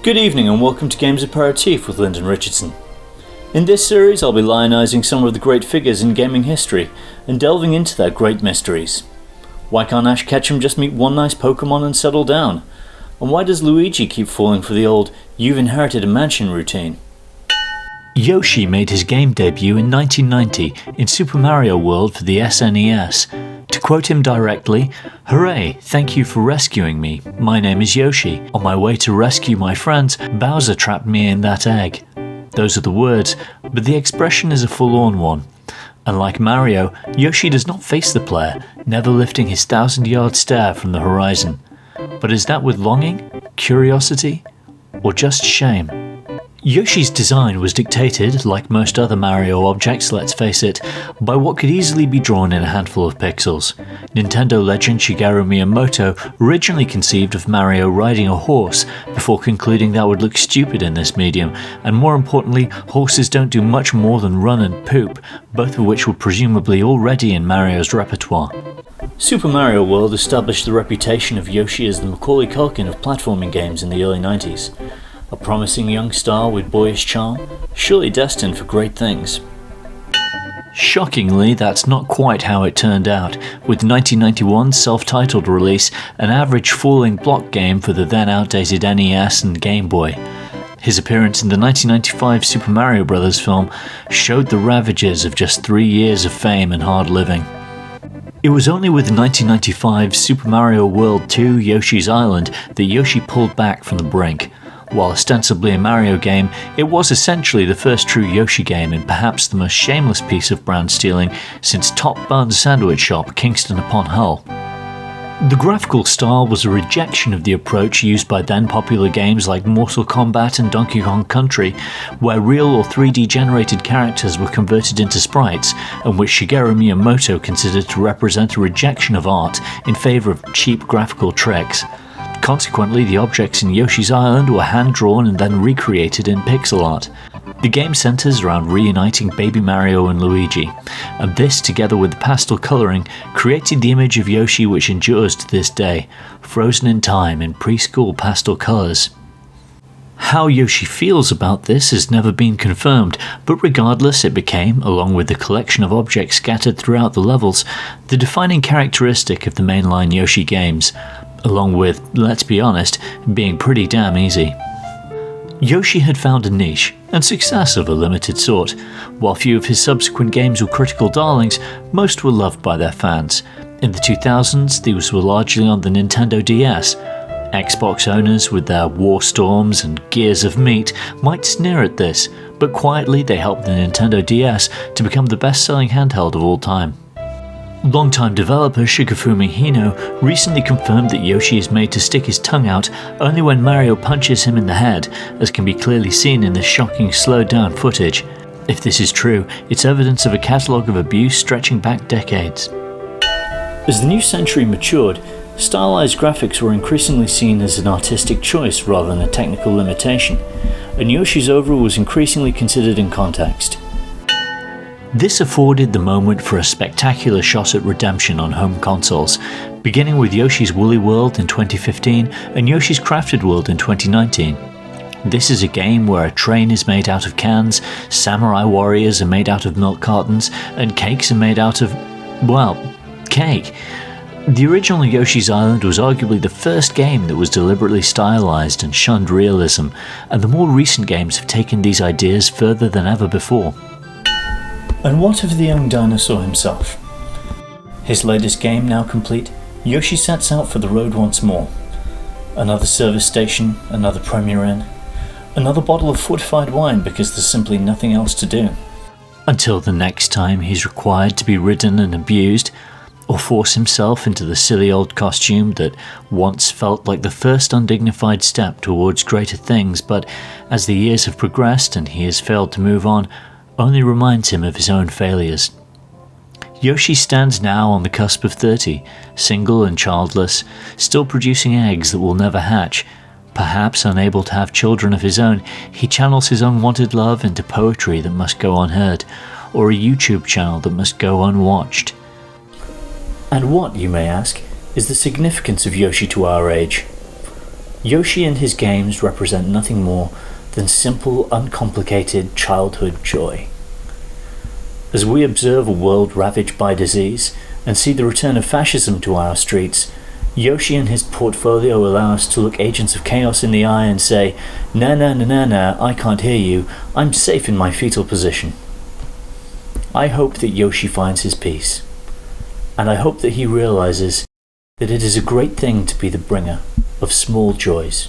Good evening and welcome to Games Aperitif with Lyndon Richardson. In this series I'll be lionising some of the great figures in gaming history and delving into their great mysteries. Why can't Ash Ketchum just meet one nice Pokemon and settle down? And why does Luigi keep falling for the old "you've inherited a mansion" routine? Yoshi made his game debut in 1990 in Super Mario World for the SNES. To quote him directly, "Hooray, thank you for rescuing me. My name is Yoshi. On my way to rescue my friends, Bowser trapped me in that egg." Those are the words, but the expression is a forlorn one. Unlike Mario, Yoshi does not face the player, never lifting his 1,000-yard stare from the horizon. But is that with longing, curiosity, or just shame? Yoshi's design was dictated, like most other Mario objects, let's face it, by what could easily be drawn in a handful of pixels. Nintendo legend Shigeru Miyamoto originally conceived of Mario riding a horse before concluding that would look stupid in this medium, and more importantly, horses don't do much more than run and poop, both of which were presumably already in Mario's repertoire. Super Mario World established the reputation of Yoshi as the Macaulay Culkin of platforming games in the early 90s. A promising young star with boyish charm, surely destined for great things. Shockingly, that's not quite how it turned out, with 1991's self-titled release an average falling block game for the then outdated NES and Game Boy. His appearance in the 1995 Super Mario Bros. Film showed the ravages of just 3 years of fame and hard living. It was only with 1995's Super Mario World 2 Yoshi's Island that Yoshi pulled back from the brink. While ostensibly a Mario game, it was essentially the first true Yoshi game and perhaps the most shameless piece of brand stealing since Top Bun Sandwich Shop, Kingston upon Hull. The graphical style was a rejection of the approach used by then popular games like Mortal Kombat and Donkey Kong Country, where real or 3D generated characters were converted into sprites, and which Shigeru Miyamoto considered to represent a rejection of art in favour of cheap graphical tricks. Consequently, the objects in Yoshi's Island were hand-drawn and then recreated in pixel art. The game centres around reuniting Baby Mario and Luigi, and this, together with the pastel colouring, created the image of Yoshi which endures to this day, frozen in time in preschool pastel colours. How Yoshi feels about this has never been confirmed, but regardless, it became, along with the collection of objects scattered throughout the levels, the defining characteristic of the mainline Yoshi games, along with, let's be honest, being pretty damn easy. Yoshi had found a niche, and success of a limited sort. While few of his subsequent games were critical darlings, most were loved by their fans. In the 2000s, these were largely on the Nintendo DS. Xbox owners with their War Storms and Gears of Meat might sneer at this, but quietly they helped the Nintendo DS to become the best-selling handheld of all time. Longtime developer Shigefumi Hino recently confirmed that Yoshi is made to stick his tongue out only when Mario punches him in the head, as can be clearly seen in this shocking slowed-down footage. If this is true, it's evidence of a catalogue of abuse stretching back decades. As the new century matured, stylized graphics were increasingly seen as an artistic choice rather than a technical limitation, and Yoshi's overall was increasingly considered in context. This afforded the moment for a spectacular shot at redemption on home consoles, beginning with Yoshi's Woolly World in 2015 and Yoshi's Crafted World in 2019. This is a game where a train is made out of cans, samurai warriors are made out of milk cartons, and cakes are made out of, well, cake. The original Yoshi's Island was arguably the first game that was deliberately stylized and shunned realism, and the more recent games have taken these ideas further than ever before. And what of the young dinosaur himself? His latest game now complete, Yoshi sets out for the road once more. Another service station, another Premier Inn, another bottle of fortified wine because there's simply nothing else to do. Until the next time he's required to be ridden and abused, or force himself into the silly old costume that once felt like the first undignified step towards greater things, but as the years have progressed and he has failed to move on, only reminds him of his own failures. Yoshi stands now on the cusp of 30, single and childless, still producing eggs that will never hatch. Perhaps unable to have children of his own, he channels his unwanted love into poetry that must go unheard, or a YouTube channel that must go unwatched. And what, you may ask, is the significance of Yoshi to our age? Yoshi and his games represent nothing more than simple, uncomplicated childhood joy. As we observe a world ravaged by disease and see the return of fascism to our streets, Yoshi and his portfolio allow us to look agents of chaos in the eye and say, "Nah, nah, nah, nah, nah, I can't hear you. I'm safe in my fetal position." I hope that Yoshi finds his peace, and I hope that he realizes that it is a great thing to be the bringer of small joys.